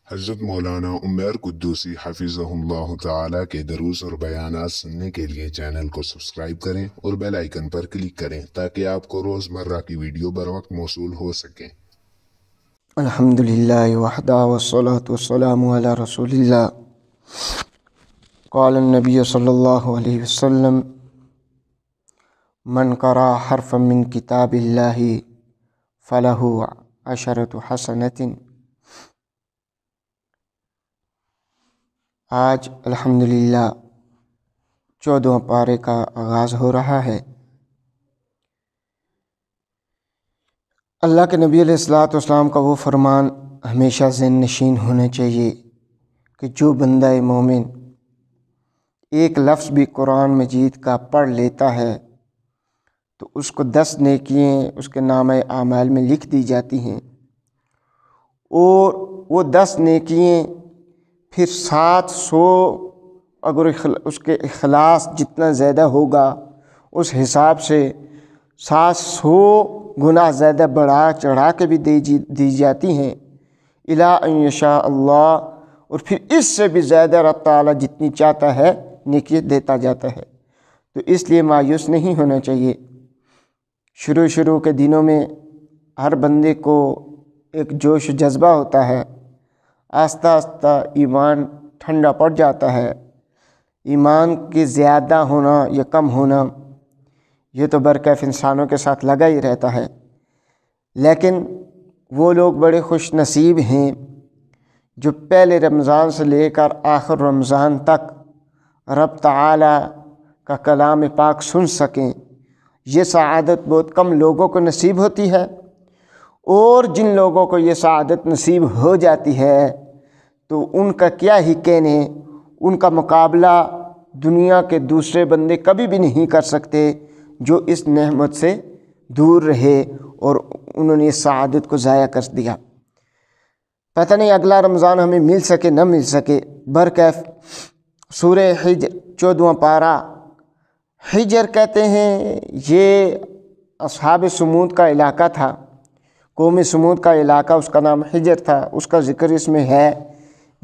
حضرت مولانا عمیر قدوسی حفظہم تعالی کے دروس اور بیانات سننے کے لیے چینل کو سبسکرائب کریں اور بیل آئیکن پر کلک کریں تاکہ آپ کو روزمرہ کی ویڈیو بر وقت موصول ہو سکیں۔ الحمدللہ وحدہ والصلاة والسلام علی رسول اللہ۔ قال النبی صلی اللہ علیہ وسلم من قرأ حرفا من کتاب اللہ فلہ عشرۃ حسنۃ۔ آج الحمدللہ 14واں پارے کا آغاز ہو رہا ہے۔ اللہ کے نبی علیہ الصلوۃ والسلام کا وہ فرمان ہمیشہ ذہن نشین ہونا چاہیے کہ جو بندہ مومن ایک لفظ بھی قرآن مجید کا پڑھ لیتا ہے تو اس کو 10 نیکیاں اس کے نامہ اعمال میں لکھ دی جاتی ہیں، اور وہ 10 نیکیاں پھر 700 اگر اس کے اخلاص جتنا زیادہ ہوگا اس حساب سے 700 گنا زیادہ بڑھا چڑھا کے بھی دی جاتی ہیں الی ان یشاء اللہ، اور پھر اس سے بھی زیادہ رب تعالیٰ جتنی چاہتا ہے نیکی دیتا جاتا ہے۔ تو اس لیے مایوس نہیں ہونا چاہیے۔ شروع کے دنوں میں ہر بندے کو ایک جوش و جذبہ ہوتا ہے، آہستہ آہستہ ایمان ٹھنڈا پڑ جاتا ہے۔ ایمان کے زیادہ ہونا یا کم ہونا یہ تو برکیف انسانوں کے ساتھ لگا ہی رہتا ہے، لیکن وہ لوگ بڑے خوش نصیب ہیں جو پہلے رمضان سے لے کر آخر رمضان تک رب تعالی کا کلام پاک سن سکیں۔ یہ سعادت بہت کم لوگوں کو نصیب ہوتی ہے، اور جن لوگوں کو یہ سعادت نصیب ہو جاتی ہے تو ان کا کیا ہی کہنے، ان کا مقابلہ دنیا کے دوسرے بندے کبھی بھی نہیں کر سکتے جو اس نعمت سے دور رہے اور انہوں نے اس سعادت کو ضائع کر دیا۔ پتہ نہیں اگلا رمضان ہمیں مل سکے نہ مل سکے۔ برکیف سورہ حجر 14واں پارہ، حجر کہتے ہیں یہ اصحاب سمود کا علاقہ تھا، قوم سمود کا علاقہ، اس کا نام حجر تھا، اس کا ذکر اس میں ہے،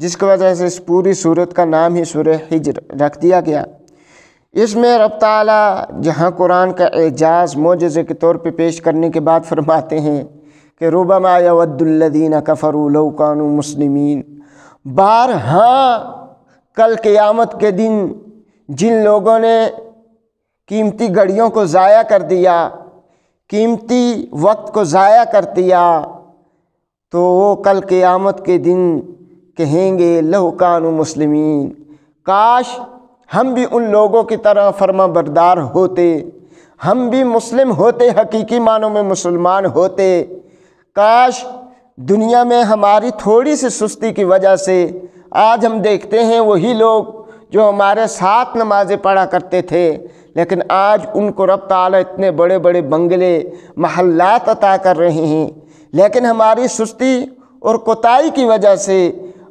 جس کی وجہ سے اس پوری سورت کا نام ہی سورہ حجر رکھ دیا گیا۔ اس میں رب تعالیٰ جہاں قرآن کا اعجاز معجزے کے طور پہ پیش کرنے کے بعد فرماتے ہیں کہ ربما یود الذین کفروا لو کانوا مسلمین، بارہا کل قیامت کے دن جن لوگوں نے قیمتی گھڑیوں کو ضائع کر دیا، قیمتی وقت کو ضائع کر دیا، تو وہ کل قیامت کے دن کہیں گے لو کانوا مسلمین، کاش ہم بھی ان لوگوں کی طرح فرما بردار ہوتے، ہم بھی مسلم ہوتے، حقیقی معنوں میں مسلمان ہوتے۔ کاش دنیا میں ہماری تھوڑی سی سستی کی وجہ سے آج ہم دیکھتے ہیں وہی لوگ جو ہمارے ساتھ نمازیں پڑھا کرتے تھے، لیکن آج ان کو رب تعالیٰ اتنے بڑے بڑے بنگلے محلات عطا کر رہے ہیں، لیکن ہماری سستی اور کوتاہی کی وجہ سے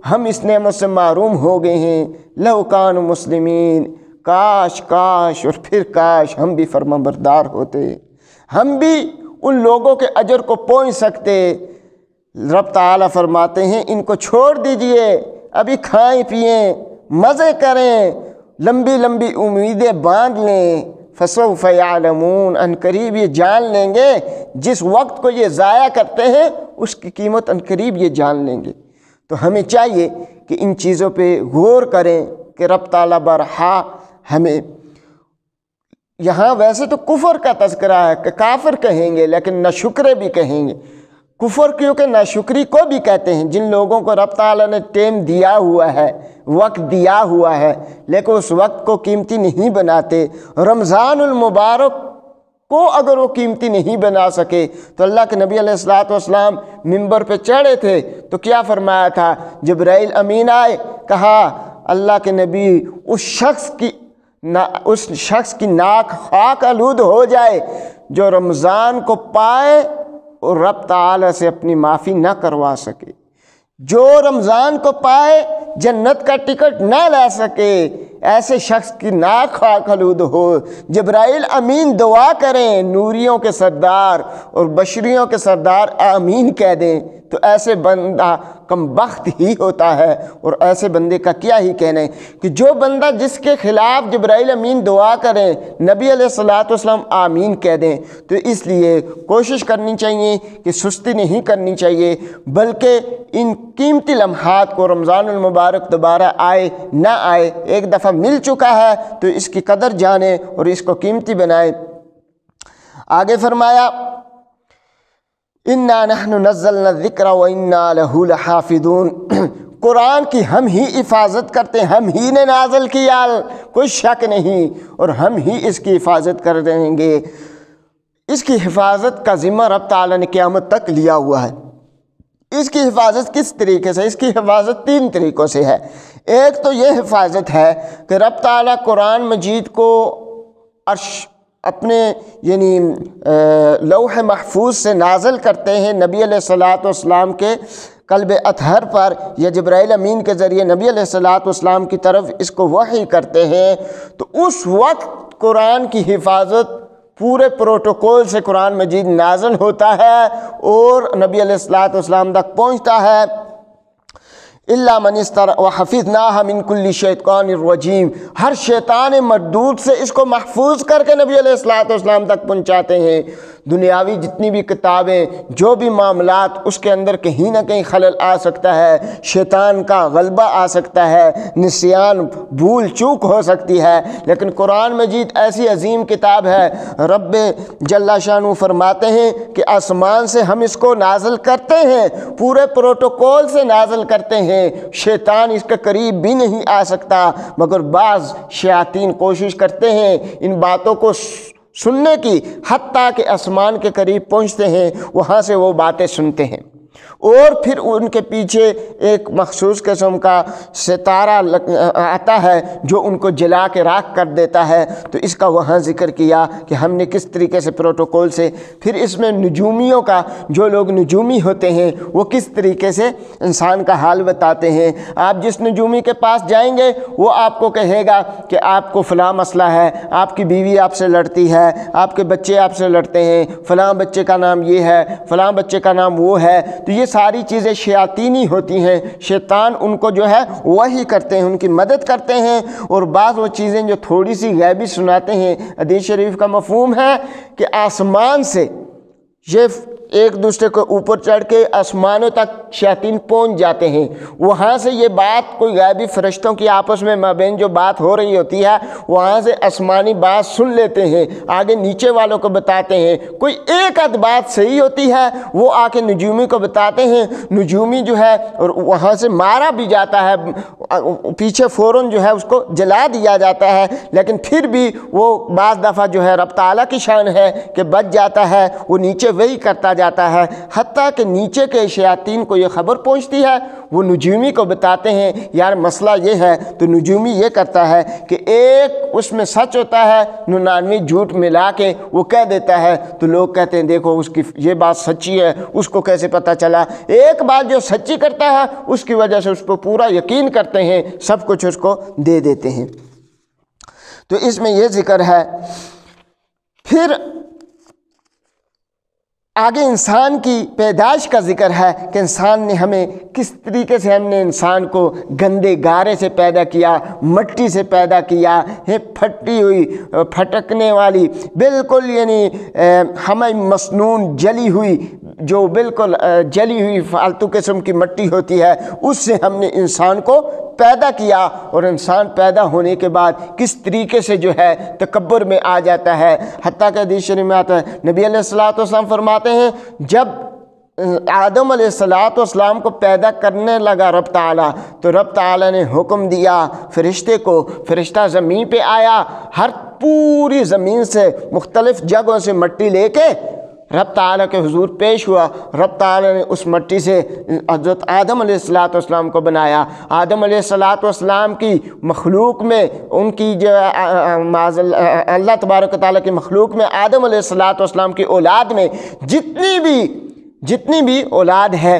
ہم اس نعمت سے محروم ہو گئے ہیں۔ لو کانوا مسلمین، کاش اور پھر کاش ہم بھی فرما بردار ہوتے، ہم بھی ان لوگوں کے اجر کو پہنچ سکتے۔ رب تعالیٰ فرماتے ہیں ان کو چھوڑ دیجئے، ابھی کھائیں پئیں، مزے کریں، لمبی لمبی امیدیں باندھ لیں، فسوف یعلمون، ان قریب یہ جان لیں گے، جس وقت کو یہ ضائع کرتے ہیں اس کی قیمت ان قریب یہ جان لیں گے۔ تو ہمیں چاہیے کہ ان چیزوں پہ غور کریں کہ رب تعالیٰ برہا ہمیں، یہاں ویسے تو کفر کا تذکرہ ہے کہ کافر کہیں گے، لیکن ناشکرے بھی کہیں گے۔ کفر کیونکہ ناشکری کو بھی کہتے ہیں، جن لوگوں کو رب تعالیٰ نے ٹائم دیا ہوا ہے، وقت دیا ہوا ہے، لیکن اس وقت کو قیمتی نہیں بناتے۔ رمضان المبارک کو اگر وہ قیمتی نہیں بنا سکے تو اللہ کے نبی علیہ الصلوۃ والسلام منبر پہ چڑھے تھے تو کیا فرمایا تھا؟ جبرائیل امین آئے، کہا اللہ کے نبی اس شخص کی ناک خاک آلود ہو جائے جو رمضان کو پائے اور رب تعالیٰ سے اپنی معافی نہ کروا سکے، جو رمضان کو پائے جنت کا ٹکٹ نہ لا سکے۔ ایسے شخص کی ناک خاک آلود ہو۔ جبرائیل امین دعا کریں، نوریوں کے سردار اور بشریوں کے سردار آمین کہہ دیں تو ایسے بندہ کم بخت ہی ہوتا ہے۔ اور ایسے بندے کا کیا ہی کہنا ہے کہ جو بندہ جس کے خلاف جبرائیل امین دعا کریں، نبی علیہ الصلوۃ والسلام آمین کہہ دیں۔ تو اس لیے کوشش کرنی چاہیے کہ سستی نہیں کرنی چاہیے، بلکہ ان قیمتی لمحات کو رمضان المبارک دوبارہ آئے نہ آئے، ایک دفعہ مل چکا ہے تو اس کی قدر جانیں اور اس کو قیمتی بنائیں۔ آگے فرمایا اِنَّا نَحْنُ نَزَّلْنَا الذِّكْرَ وَإِنَّا لَهُ لَحَافِظُونَ، قرآن کی ہم ہی حفاظت کرتے ہیں، ہم ہی نے نازل کیا، کوئی شک نہیں، اور ہم ہی اس کی حفاظت کر دیں گے۔ اس کی حفاظت کا ذمہ رب تعالیٰ نے قیامت تک لیا ہوا ہے۔ اس کی حفاظت کس طریقے سے؟ اس کی حفاظت 3 طریقوں سے ہے۔ ایک تو یہ حفاظت ہے کہ رب تعالیٰ قرآن مجید کو عرش اپنے یعنی لوح محفوظ سے نازل کرتے ہیں نبی علیہ الصلوۃ والسلام کے قلب اطہر پر، یا جبرائیل امین کے ذریعے نبی علیہ الصلوۃ والسلام کی طرف اس کو وحی کرتے ہیں، تو اس وقت قرآن کی حفاظت پورے پروٹوکول سے قرآن مجید نازل ہوتا ہے اور نبی علیہ الصلوۃ والسلام تک پہنچتا ہے۔ الا من وحفظناها من كل شیطان الرجیم، ہر شیطان مردود سے اس کو محفوظ کر کے نبی علیہ الصلوۃ والسلام تک پہنچاتے ہیں۔ دنیاوی جتنی بھی کتابیں، جو بھی معاملات، اس کے اندر کہیں نہ کہیں خلل آ سکتا ہے، شیطان کا غلبہ آ سکتا ہے، نسیان، بھول چوک ہو سکتی ہے، لیکن قرآن مجید ایسی عظیم کتاب ہے، رب جل شانہ فرماتے ہیں کہ آسمان سے ہم اس کو نازل کرتے ہیں، پورے پروٹوکول سے نازل کرتے ہیں، شیطان اس کے قریب بھی نہیں آ سکتا، مگر بعض شیاطین کوشش کرتے ہیں ان باتوں کو سننے کی، حتیٰ کہ آسمان کے قریب پہنچتے ہیں، وہاں سے وہ باتیں سنتے ہیں، اور پھر ان کے پیچھے ایک مخصوص قسم کا ستارہ آتا ہے جو ان کو جلا کے راکھ کر دیتا ہے۔ تو اس کا وہاں ذکر کیا کہ ہم نے کس طریقے سے پروٹوکول سے، پھر اس میں نجومیوں کا، جو لوگ نجومی ہوتے ہیں وہ کس طریقے سے انسان کا حال بتاتے ہیں۔ آپ جس نجومی کے پاس جائیں گے وہ آپ کو کہے گا کہ آپ کو فلاں مسئلہ ہے، آپ کی بیوی آپ سے لڑتی ہے، آپ کے بچے آپ سے لڑتے ہیں، فلاں بچے کا نام یہ ہے، فلاں بچے کا نام وہ ہے۔ تو یہ ساری چیزیں شیاطینی ہوتی ہیں، شیطان ان کو جو ہے وہی کرتے ہیں، ان کی مدد کرتے ہیں، اور بعض وہ چیزیں جو تھوڑی سی غیبی سناتے ہیں۔ حدیث شریف کا مفہوم ہے کہ آسمان سے یہ ایک دوسرے کو اوپر چڑھ کے آسمانوں تک شیاطین پہنچ جاتے ہیں، وہاں سے یہ بات کوئی غیبی فرشتوں کی آپس میں مابین جو بات ہو رہی ہوتی ہے وہاں سے آسمانی بات سن لیتے ہیں، آگے نیچے والوں کو بتاتے ہیں، کوئی ایک آدھ بات صحیح ہوتی ہے وہ آ کے نجومی کو بتاتے ہیں، نجومی جو ہے اور وہاں سے مارا بھی جاتا ہے، پیچھے فوراً جو ہے اس کو جلا دیا جاتا ہے، لیکن پھر بھی وہ بعض دفعہ جو ہے رب تعالیٰ کی شان ہے کہ بچ جاتا ہے، وہ نیچے وہی کرتا جاتا ہے، حتیٰ کہ نیچے کے شیاطین کو یہ خبر پہنچتی ہے، وہ نجومی کو بتاتے ہیں یار مسئلہ یہ ہے، تو نجومی یہ کرتا ہے کہ ایک اس میں سچ ہوتا ہے، 99 جھوٹ ملا کے وہ کہہ دیتا ہے، تو لوگ کہتے ہیں دیکھو اس کی یہ بات سچی ہے، اس کو کیسے پتہ چلا؟ ایک بات جو سچی کرتا ہے اس کی وجہ سے اس پر پورا یقین کرتے ہیں، سب کچھ اس کو دے دیتے ہیں۔ تو اس میں یہ ذکر ہے۔ پھر آگے انسان کی پیدائش کا ذکر ہے کہ انسان نے ہمیں کس طریقے سے، ہم نے انسان کو گندے گارے سے پیدا کیا، مٹی سے پیدا کیا، پھٹی ہوئی، پھٹکنے والی، بالکل یعنی ہمیں مسنون جلی ہوئی، جو بالکل جلی ہوئی فالتو قسم کی مٹی ہوتی ہے، اس سے ہم نے انسان کو پیدا کیا، اور انسان پیدا ہونے کے بعد کس طریقے سے جو ہے تکبر میں آ جاتا ہے، حتیٰ کہ حدیث شریف میں آتا ہے، نبی علیہ الصلوۃ والسلام فرماتے ہیں جب آدم علیہ الصلوۃ والسلام کو پیدا کرنے لگا رب تعالیٰ، تو رب تعالیٰ نے حکم دیا فرشتے کو، فرشتہ زمین پہ آیا، ہر پوری زمین سے مختلف جگہوں سے مٹی لے کے رب تعالیٰ کے حضور پیش ہوا، رب تعالیٰ نے اس مٹی سے حضرت آدم علیہ الصلوۃ والسلام کو بنایا۔ آدم علیہ الصلوۃ والسلام کی مخلوق میں، ان کی جو اللہ تبارک و تعالیٰ کی مخلوق میں، آدم علیہ الصلوۃ والسلام کی اولاد میں جتنی بھی اولاد ہے،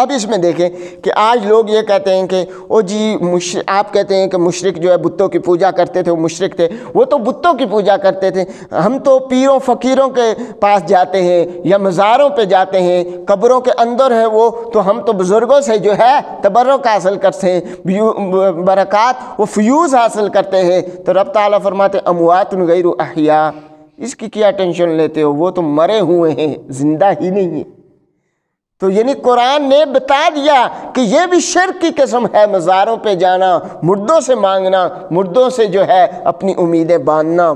اب اس میں دیکھیں کہ آج لوگ یہ کہتے ہیں کہ او جی آپ کہتے ہیں کہ مشرک جو ہے بتوں کی پوجا کرتے تھے، وہ مشرک تھے، وہ تو بتوں کی پوجا کرتے تھے، ہم تو پیروں فقیروں کے پاس جاتے ہیں یا مزاروں پہ جاتے ہیں، قبروں کے اندر ہے وہ، تو ہم تو بزرگوں سے جو ہے تبرک حاصل کرتے ہیں، برکات و فیوز حاصل کرتے ہیں۔ تو رب تعالیٰ فرماتے اموات غیر احیاء، اس کی کیا ٹینشن لیتے ہو، وہ تو مرے ہوئے ہیں، زندہ ہی نہیں ہیں۔ تو یعنی قرآن نے بتا دیا کہ یہ بھی شرک کی قسم ہے، مزاروں پہ جانا، مردوں سے مانگنا، مردوں سے جو ہے اپنی امیدیں باندھنا۔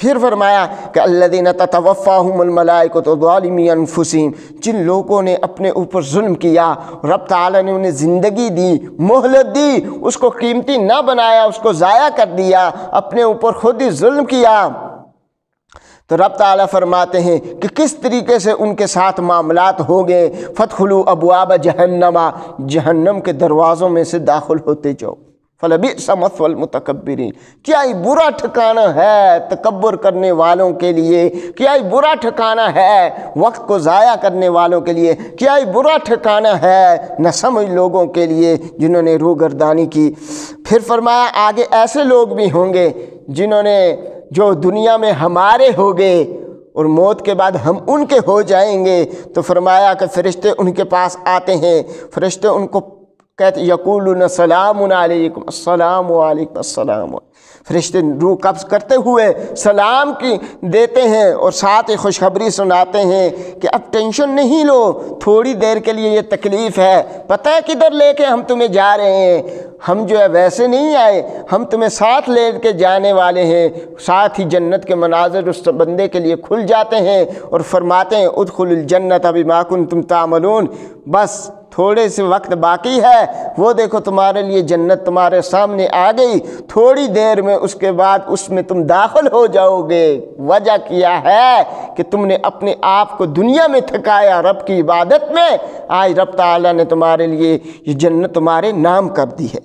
پھر فرمایا کہ الذین تتوفاہم الملائکۃ ظالمی انفسہم، جن لوگوں نے اپنے اوپر ظلم کیا، رب تعالیٰ نے انہیں زندگی دی، مہلت دی، اس کو قیمتی نہ بنایا، اس کو ضائع کر دیا، اپنے اوپر خود ہی ظلم کیا۔ تو رب تعالیٰ فرماتے ہیں کہ کس طریقے سے ان کے ساتھ معاملات ہو گئے، فادخلوا ابواب جہنم، جہنم کے دروازوں میں سے داخل ہوتے جاؤ، فلبئس مثوى المتکبرین، کیا ہی برا ٹھکانہ ہے تکبر کرنے والوں کے لیے، کیا ہی برا ٹھکانہ ہے وقت کو ضائع کرنے والوں کے لیے، کیا ہی برا ٹھکانہ ہے نہ سمجھ لوگوں کے لیے جنہوں نے روگردانی کی۔ پھر فرمایا آگے ایسے لوگ بھی ہوں گے جنہوں نے جو دنیا میں ہمارے ہو گئے اور موت کے بعد ہم ان کے ہو جائیں گے، تو فرمایا کہ فرشتے ان کے پاس آتے ہیں، فرشتے ان کو کہتے یقولون سلام علیکم، السلام علیکم، السلام، فرشتے روح قبض کرتے ہوئے سلام کی دیتے ہیں اور ساتھ ہی خوشخبری سناتے ہیں کہ اب ٹینشن نہیں لو، تھوڑی دیر کے لیے یہ تکلیف ہے، پتہ ہے کدھر لے کے ہم تمہیں جا رہے ہیں، ہم جو ہے ویسے نہیں آئے، ہم تمہیں ساتھ لے کے جانے والے ہیں۔ ساتھ ہی جنت کے مناظر اس بندے کے لیے کھل جاتے ہیں اور فرماتے ہیں ادخلوا الجنت بما کنتم تعملون، بس تھوڑے سے وقت باقی ہے، وہ دیکھو تمہارے لیے جنت تمہارے سامنے آ گئی، تھوڑی دیر میں اس کے بعد اس میں تم داخل ہو جاؤ گے۔ وجہ کیا ہے کہ تم نے اپنے آپ کو دنیا میں تھکایا رب کی عبادت میں، آج رب تعالیٰ نے تمہارے لیے یہ جنت تمہارے نام کر دی ہے۔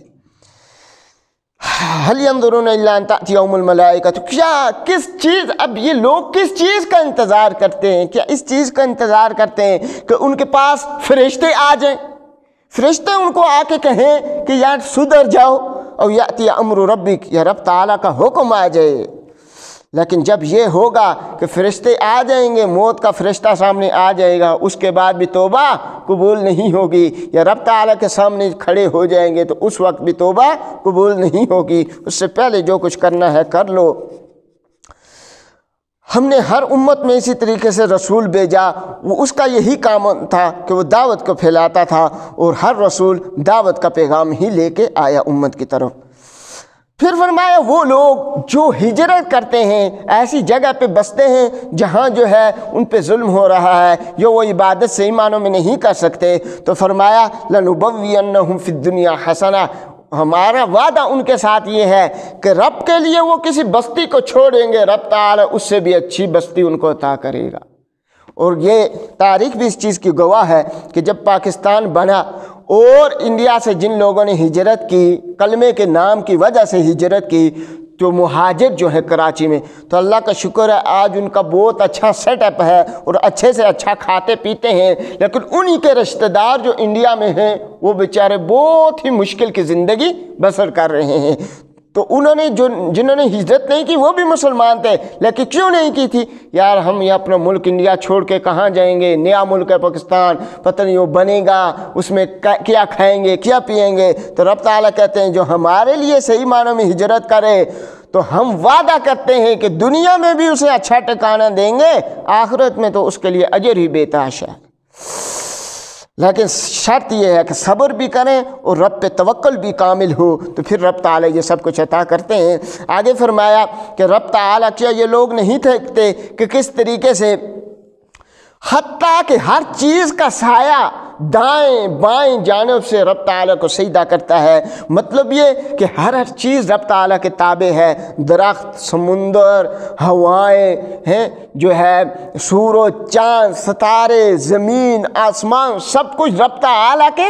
هل ينظرون الا ان تأتيهم الملائکۃ، کیا کس چیز، اب یہ لوگ کس چیز کا انتظار کرتے ہیں؟ کیا اس چیز کا انتظار کرتے ہیں کہ ان کے پاس فرشتے آ جائیں، فرشتے ان کو آ کے کہیں کہ یار سدھر جاؤ، اور یأتی امر ربک، یا رب تعالیٰ کا حکم آ جائے؟ لیکن جب یہ ہوگا کہ فرشتے آ جائیں گے، موت کا فرشتہ سامنے آ جائے گا، اس کے بعد بھی توبہ قبول نہیں ہوگی، یا رب تعالیٰ کے سامنے کھڑے ہو جائیں گے تو اس وقت بھی توبہ قبول نہیں ہوگی، اس سے پہلے جو کچھ کرنا ہے کر لو۔ ہم نے ہر امت میں اسی طریقے سے رسول بھیجا، وہ اس کا یہی کام تھا کہ وہ دعوت کو پھیلاتا تھا، اور ہر رسول دعوت کا پیغام ہی لے کے آیا امت کی طرف۔ پھر فرمایا وہ لوگ جو ہجرت کرتے ہیں، ایسی جگہ پہ بستے ہیں جہاں جو ہے ان پہ ظلم ہو رہا ہے، جو وہ عبادت صحیح معنوں میں نہیں کر سکتے، تو فرمایا لَنُبَوِّئَنَّهُمْ فِي الدُّنْيَا حَسَنَةً، ہمارا وعدہ ان کے ساتھ یہ ہے کہ رب کے لیے وہ کسی بستی کو چھوڑیں گے، رب تعالیٰ اس سے بھی اچھی بستی ان کو عطا کرے گا۔ اور یہ تاریخ بھی اس چیز کی گواہ ہے کہ جب پاکستان بنا اور انڈیا سے جن لوگوں نے ہجرت کی، کلمے کے نام کی وجہ سے ہجرت کی، جو مہاجر جو ہے کراچی میں، تو اللہ کا شکر ہے آج ان کا بہت اچھا سیٹ اپ ہے اور اچھے سے اچھا کھاتے پیتے ہیں، لیکن انہی کے رشتہ دار جو انڈیا میں ہیں وہ بیچارے بہت ہی مشکل کی زندگی بسر کر رہے ہیں۔ تو انہوں نے جنہوں نے ہجرت نہیں کی وہ بھی مسلمان تھے، لیکن کیوں نہیں کی تھی؟ یار ہم یہ اپنا ملک انڈیا چھوڑ کے کہاں جائیں گے، نیا ملک ہے پاکستان، پتہ نہیں وہ بنے گا، اس میں کیا کھائیں گے کیا پئیں گے۔ تو رب تعالیٰ کہتے ہیں جو ہمارے لیے صحیح معنوں میں ہجرت کرے تو ہم وعدہ کرتے ہیں کہ دنیا میں بھی اسے اچھا ٹھکانہ دیں گے، آخرت میں تو اس کے لیے اجر ہی بے تحاشا ہے۔ لیکن شرط یہ ہے کہ صبر بھی کریں اور رب پہ توکل بھی کامل ہو، تو پھر رب تعالیٰ یہ سب کچھ عطا کرتے ہیں۔ آگے فرمایا کہ رب تعالیٰ کیا یہ لوگ نہیں دیکھتے کہ کس طریقے سے حتیٰ کہ ہر چیز کا سایہ دائیں بائیں جانب سے رب تعالیٰ کو سجدہ کرتا ہے، مطلب یہ کہ ہر چیز رب تعالیٰ کے تابع ہے، درخت، سمندر، ہوائیں ہیں جو ہے، سورج، چاند، ستارے، زمین، آسمان، سب کچھ رب تعالیٰ کے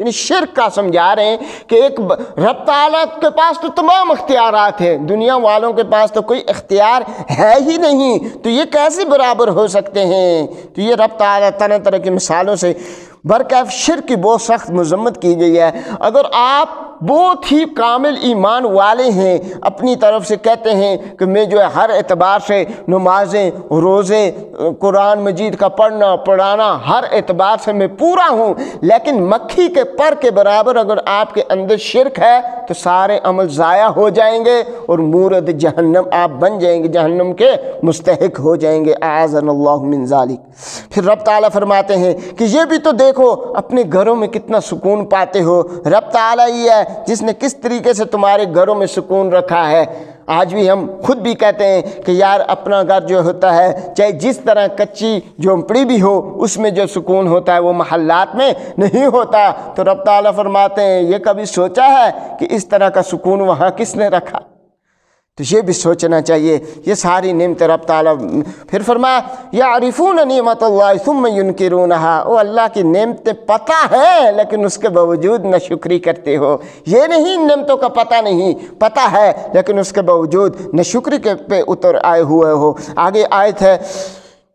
یعنی شرک کا سمجھا رہے ہیں کہ ایک رب تعالیٰ کے پاس تو تمام اختیارات ہیں، دنیا والوں کے پاس تو کوئی اختیار ہے ہی نہیں، تو یہ کیسے برابر ہو سکتے ہیں؟ تو یہ رب تعالیٰ طرح طرح کی مثالوں سے برکیف شرک کی بہت سخت مذمت کی گئی ہے۔ اگر آپ بہت ہی کامل ایمان والے ہیں، اپنی طرف سے کہتے ہیں کہ میں جو ہے ہر اعتبار سے نمازیں، روزے، قرآن مجید کا پڑھنا پڑھانا ہر اعتبار سے میں پورا ہوں، لیکن مکھی کے پر کے برابر اگر آپ کے اندر شرک ہے تو سارے عمل ضائع ہو جائیں گے اور مورد جہنم آپ بن جائیں گے، جہنم کے مستحق ہو جائیں گے، اعاذنا اللہ من ذالک۔ پھر رب تعالیٰ فرماتے ہیں کہ یہ بھی تو دیکھو اپنے گھروں میں کتنا سکون پاتے ہو، رب تعالیٰ ہی ہے جس نے کس طریقے سے تمہارے گھروں میں سکون رکھا ہے۔ آج بھی ہم خود بھی کہتے ہیں کہ یار اپنا گھر جو ہوتا ہے چاہے جس طرح کچی جھونپڑی بھی ہو، اس میں جو سکون ہوتا ہے وہ محلات میں نہیں ہوتا۔ تو رب تعالیٰ فرماتے ہیں یہ کبھی سوچا ہے کہ اس طرح کا سکون وہاں کس نے رکھا؟ تو یہ بھی سوچنا چاہیے، یہ ساری نعمت رب تعالیٰ۔ پھر فرمایا یعرفون نعمت اللہ ثم ینکرونہا، او اللہ کی نعمتیں پتہ ہے لیکن اس کے باوجود ناشکری کرتے ہو۔ یہ نہیں نعمتوں کا پتہ نہیں، پتہ ہے لیکن اس کے باوجود ناشکری کے پہ اتر آئے ہوئے ہو۔ آگے آیت ہے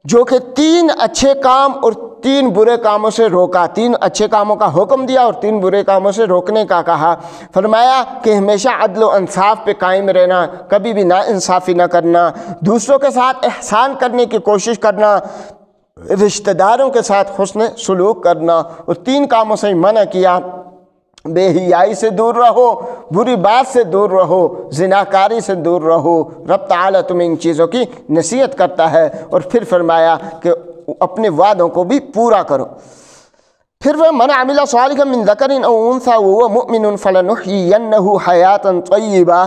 جو کہ 3 اچھے کام اور 3 برے کاموں سے روکا، 3 اچھے کاموں کا حکم دیا اور 3 برے کاموں سے روکنے کا کہا۔ فرمایا کہ ہمیشہ عدل و انصاف پہ قائم رہنا، کبھی بھی نا انصافی نہ کرنا، دوسروں کے ساتھ احسان کرنے کی کوشش کرنا، رشتہ داروں کے ساتھ حسن سلوک کرنا، اور 3 کاموں سے منع کیا، بے حیائی سے دور رہو، بری بات سے دور رہو، زناکاری سے دور رہو۔ رب تعالیٰ تمہیں ان چیزوں کی نصیحت کرتا ہے، اور پھر فرمایا کہ اپنے وعدوں کو بھی پورا کرو۔ پھر وہ من عمل صالحا من ذکر او انثی وهو مؤمن فلنحیینہ حیاتا طیبہ،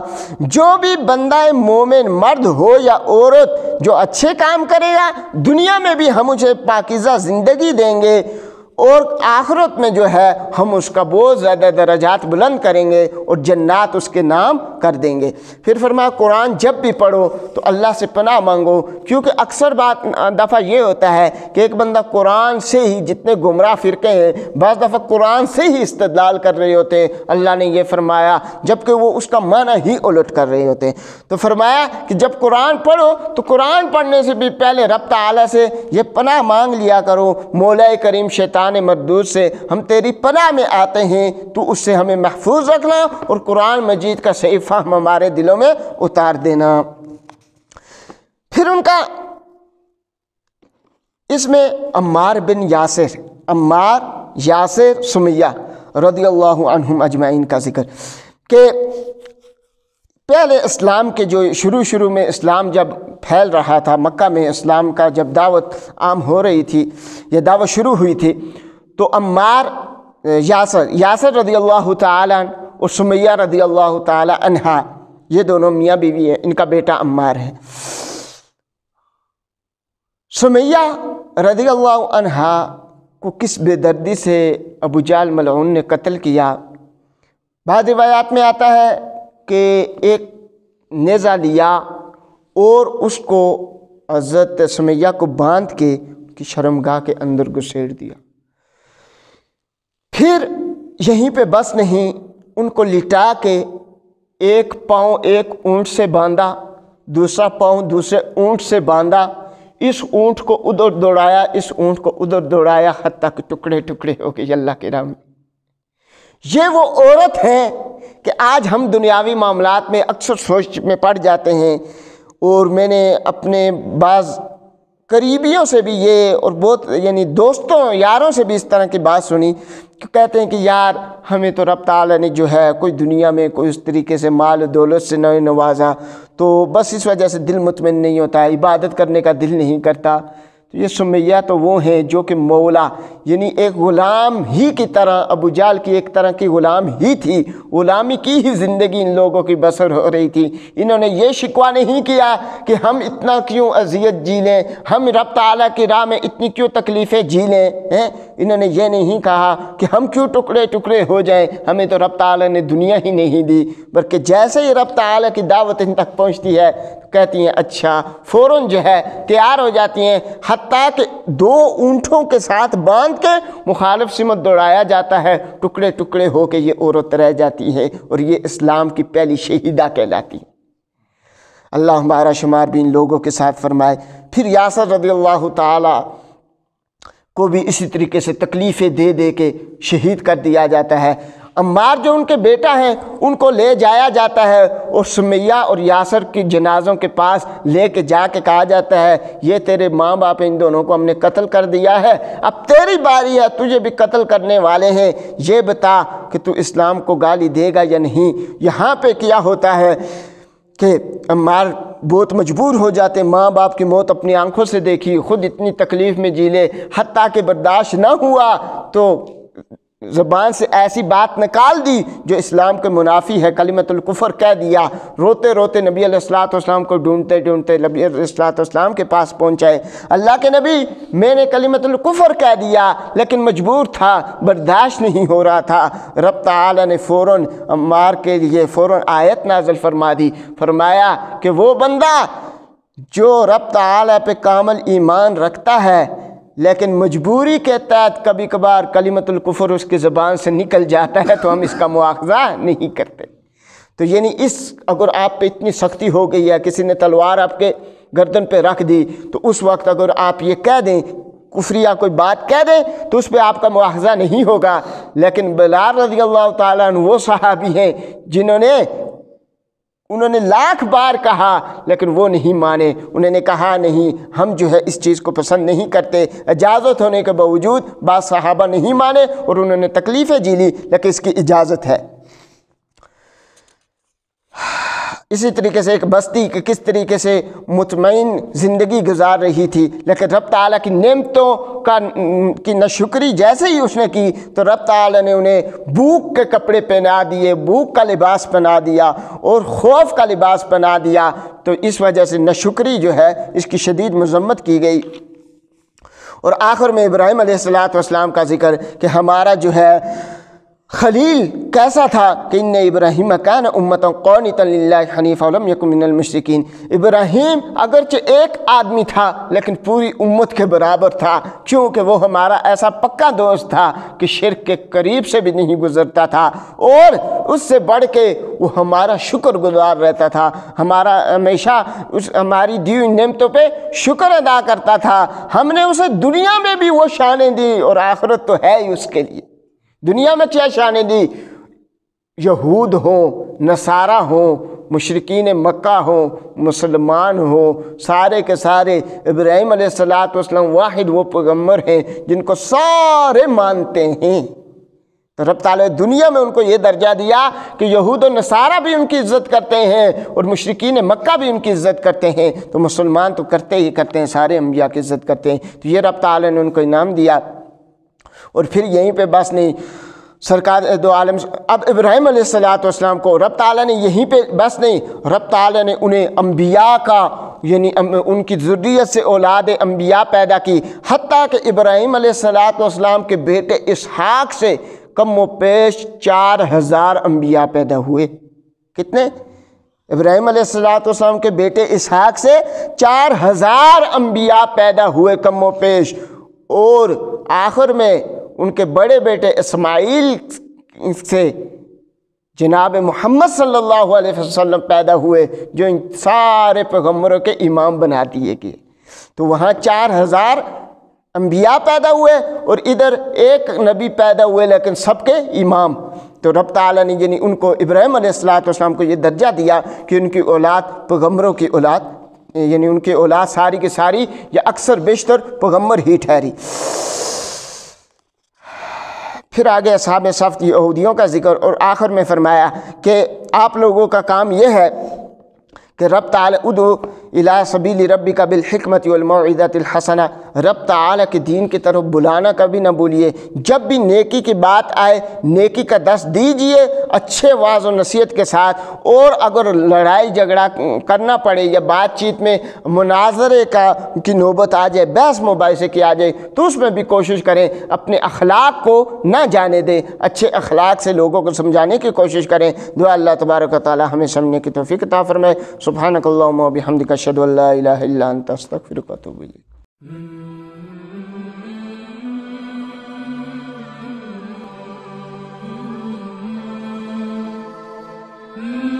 جو بھی بندہ مومن مرد ہو یا عورت جو اچھے کام کرے گا دنیا میں بھی ہم اسے پاکیزہ زندگی دیں گے، اور آخرت میں جو ہے ہم اس کا بہت زیادہ درجات بلند کریں گے اور جنات اس کے نام کر دیں گے۔ پھر فرمایا قرآن جب بھی پڑھو تو اللہ سے پناہ مانگو، کیونکہ اکثر دفعہ یہ ہوتا ہے کہ ایک بندہ قرآن سے ہی، جتنے گمراہ فرقے ہیں بعض دفعہ قرآن سے ہی استدلال کر رہے ہوتے ہیں اللہ نے یہ فرمایا، جبکہ وہ اس کا معنی ہی الٹ کر رہے ہوتے ہیں۔ تو فرمایا کہ جب قرآن پڑھو تو قرآن پڑھنے سے بھی پہلے رب تعالیٰ سے یہ پناہ مانگ لیا کرو، مولا کریم شیطان مردود سے ہم تیری پناہ میں آتے ہیں، تو اس سے ہمیں محفوظ رکھنا اور قرآن مجید کا صحیح فہم ہمارے دلوں میں اتار دینا۔ پھر ان کا اس میں عمار بن یاسر سمیہ رضی اللہ عنہم اجمعین کا ذکر، کہ پہلے اسلام کے جو شروع میں اسلام جب پھیل رہا تھا، مکہ میں اسلام کا جب دعوت عام ہو رہی تھی، یہ دعوت شروع ہوئی تھی، تو عمار یاسر رضی اللہ تعالیٰ اور سمیہ رضی اللہ تعالیٰ عنہا، یہ دونوں میاں بیوی ہیں، ان کا بیٹا عمار ہے۔ سمیہ رضی اللہ عنہا کو کس بے دردی سے ابو جہل ملعون نے قتل کیا؟ بعض روایات میں آتا ہے کہ ایک نیزہ لیا اور اس کو حضرت سمیہ کو باندھ کے کی شرمگاہ کے اندر گھسیڑ دیا۔ پھر یہیں پہ بس نہیں، ان کو لٹا کے ایک پاؤں ایک اونٹ سے باندھا، دوسرا پاؤں دوسرے اونٹ سے باندھا، اس اونٹ کو ادھر دوڑایا، اس اونٹ کو ادھر دوڑایا، حتیٰ کہ ٹکڑے ٹکڑے ہو گئے اللہ کے راہ میں۔ یہ وہ عورت ہے کہ آج ہم دنیاوی معاملات میں اکثر سوچ میں پڑ جاتے ہیں، اور میں نے اپنے بعض قریبیوں سے بھی یہ، اور بہت یعنی دوستوں یاروں سے بھی اس طرح کی بات سنی کہ کہتے ہیں کہ یار ہمیں تو رب تعالیٰ نے جو ہے کوئی دنیا میں کوئی اس طریقے سے مال و دولت سے نہ نوازا، تو بس اس وجہ سے دل مطمئن نہیں ہوتا، عبادت کرنے کا دل نہیں کرتا۔ تو یہ سمیہ تو وہ ہیں جو کہ مولا، یعنی ایک غلام ہی کی طرح، ابو جہل کی ایک طرح کی غلام ہی تھی، غلامی کی ہی زندگی ان لوگوں کی بسر ہو رہی تھی۔ انہوں نے یہ شکوہ نہیں کیا کہ ہم اتنا کیوں اذیت جی لیں، ہم رب تعالیٰ کی راہ میں اتنی کیوں تکلیفیں جی لیں، انہوں نے یہ نہیں کہا کہ ہم کیوں ٹکڑے ٹکڑے ہو جائیں، ہمیں تو رب تعالیٰ نے دنیا ہی نہیں دی، بلکہ جیسے ہی رب تعالیٰ کی دعوت ان تک پہنچتی ہے کہتی ہیں اچھا، فوراً جو ہے تیار ہو جاتی ہیں، حتیٰ کہ 2 اونٹوں کے ساتھ باندھ کے مخالف سمت دوڑایا جاتا ہے، ٹکڑے ٹکڑے ہو کے یہ عورت رہ جاتی ہے اور یہ اسلام کی پہلی شہیدہ کہلاتی ہے۔ اللہ ہمارا شمار بھی ان لوگوں کے ساتھ فرمائے۔ پھر یاسر رضی اللہ تعالی کو بھی اسی طریقے سے تکلیفیں دے دے کے شہید کر دیا جاتا ہے۔ عمار جو ان کے بیٹا ہیں ان کو لے جایا جاتا ہے اور سمیہ اور یاسر کی جنازوں کے پاس لے کے جا کے کہا جاتا ہے یہ تیرے ماں باپ ان دونوں کو ہم نے قتل کر دیا ہے، اب تیری باری ہے، تجھے بھی قتل کرنے والے ہیں، یہ بتا کہ تو اسلام کو گالی دے گا یا نہیں۔ یہاں پہ کیا ہوتا ہے کہ عمار بہت مجبور ہو جاتے، ماں باپ کی موت اپنی آنکھوں سے دیکھی، خود اتنی تکلیف میں جی لے، حتیٰ کہ برداشت نہ ہوا تو زبان سے ایسی بات نکال دی جو اسلام کے منافی ہے، کلمۃ الکفر کہہ دیا۔ روتے روتے نبی علیہ الصلوۃ والسلام کو ڈھونڈتے ڈھونڈتے نبی علیہ الصلوۃ والسلام کے پاس پہنچائے۔ اللہ کے نبی، میں نے کلمۃ الکفر کہہ دیا لیکن مجبور تھا، برداشت نہیں ہو رہا تھا۔ رب تعالی نے فوراً عمار کے لیے فوراً آیت نازل فرما دی، فرمایا کہ وہ بندہ جو رب تعالی پہ کامل ایمان رکھتا ہے لیکن مجبوری کے تحت کبھی کبھار کلمۃ الکفر اس کی زبان سے نکل جاتا ہے تو ہم اس کا مواخذہ نہیں کرتے۔ تو یعنی اگر آپ پہ اتنی سختی ہو گئی ہے، کسی نے تلوار آپ کے گردن پہ رکھ دی، تو اس وقت اگر آپ یہ کہہ دیں، کفریہ کوئی بات کہہ دیں تو اس پہ آپ کا مواخذہ نہیں ہوگا۔ لیکن بلال رضی اللہ تعالیٰ عنہ وہ صحابی ہیں انہوں نے لاکھ بار کہا لیکن وہ نہیں مانے، انہوں نے کہا نہیں، ہم جو ہے اس چیز کو پسند نہیں کرتے۔ اجازت ہونے کے باوجود بعض صحابہ نہیں مانے اور انہوں نے تکلیفیں جی لی، لیکن اس کی اجازت ہے۔ اسی طریقے سے ایک بستی کہ کس طریقے سے مطمئن زندگی گزار رہی تھی، لیکن رب تعالیٰ کی نعمتوں کی ناشکری جیسے ہی اس نے کی تو رب تعالیٰ نے انہیں بھوک کے کپڑے پہنا دیے، بھوک کا لباس پہنا دیا اور خوف کا لباس پہنا دیا۔ تو اس وجہ سے ناشکری جو ہے اس کی شدید مذمت کی گئی۔ اور آخر میں ابراہیم علیہ السلام کا ذکر کہ ہمارا جو ہے خلیل کیسا تھا کہ ان ابراہیم کان امۃ قانتا للہ حنیفا ولم یکن من المشرکین۔ ابراہیم اگرچہ ایک آدمی تھا لیکن پوری امت کے برابر تھا، کیونکہ وہ ہمارا ایسا پکا دوست تھا کہ شرک کے قریب سے بھی نہیں گزرتا تھا، اور اس سے بڑھ کے وہ ہمارا شکر گزار رہتا تھا، ہمیشہ ہماری دی ہوئی نعمتوں پہ شکر ادا کرتا تھا۔ ہم نے اسے دنیا میں بھی وہ شانیں دی اور آخرت تو ہے ہی اس کے لیے۔ دنیا میں کیا شانیں دی؟ یہود ہوں، نصارہ ہوں، مشرکین مکہ ہوں، مسلمان ہوں، سارے کے سارے ابراہیم علیہ السلام واحد وہ پیغمبر ہیں جن کو سارے مانتے ہیں۔ تو رب تعالیٰ دنیا میں ان کو یہ درجہ دیا کہ یہود و نصارہ بھی ان کی عزت کرتے ہیں اور مشرکین مکہ بھی ان کی عزت کرتے ہیں، تو مسلمان تو کرتے ہی کرتے ہیں، سارے انبیاء کی عزت کرتے ہیں۔ تو یہ رب تعالیٰ نے ان کو انعام دیا۔ اور پھر یہیں پہ بس نہیں، سرکار دو عالم اب ابراہیم علیہ السلام کو رب تعالیٰ نے یہیں پہ بس نہیں، رب تعالیٰ نے انہیں انبیاء کا یعنی ان کی ذریت سے اولاد انبیاء پیدا کی، حتیٰ کہ ابراہیم علیہ السلام کے بیٹے اسحاق سے کم و بیش 4000 انبیاء پیدا ہوئے۔ کتنے؟ ابراہیم علیہ السلام کے بیٹے اسحاق سے 4000 انبیاء پیدا ہوئے کم و بیش، اور آخر میں ان کے بڑے بیٹے اسماعیل سے جناب محمد صلی اللہ علیہ وسلم پیدا ہوئے جو ان سارے پیغمبروں کے امام بنا دیے گئے۔ تو وہاں 4000 انبیاء پیدا ہوئے اور ادھر ایک نبی پیدا ہوئے لیکن سب کے امام۔ تو رب تعالیٰ نے یعنی ان کو ابراہیم علیہ السلام کو یہ درجہ دیا کہ ان کی اولاد پیغمبروں کی اولاد، یعنی ان کی اولاد ساری کی ساری یا اکثر بیشتر پیغمبر ہی ٹھہری۔ پھر آگے اصحاب صفت یہودیوں کا ذکر، اور آخر میں فرمایا کہ آپ لوگوں کا کام یہ ہے کہ رب تعالیٰ ادعو الی سبیل ربک بالحکمت والموعظۃ الحسنہ، رب تعالیٰ کے دین کی طرف بلانا کبھی نہ بھولیے، جب بھی نیکی کی بات آئے نیکی کا دست دیجئے اچھے واعظ و نصیحت کے ساتھ، اور اگر لڑائی جھگڑا کرنا پڑے یا بات چیت میں مناظرے کی نوبت آ جائے، بحث مباحثے کی آ جائے، تو اس میں بھی کوشش کریں اپنے اخلاق کو نہ جانے دیں، اچھے اخلاق سے لوگوں کو سمجھانے کی کوشش کریں۔ دعا اللہ تبارک و تعالیٰ ہمیں سمجھنے کی توفیق عطا فرمائے۔ سبحانک اللہم و بحمدک اشہد ان لا الہ الا انت استغفرک و اتوب الیک۔ Mm-hmm.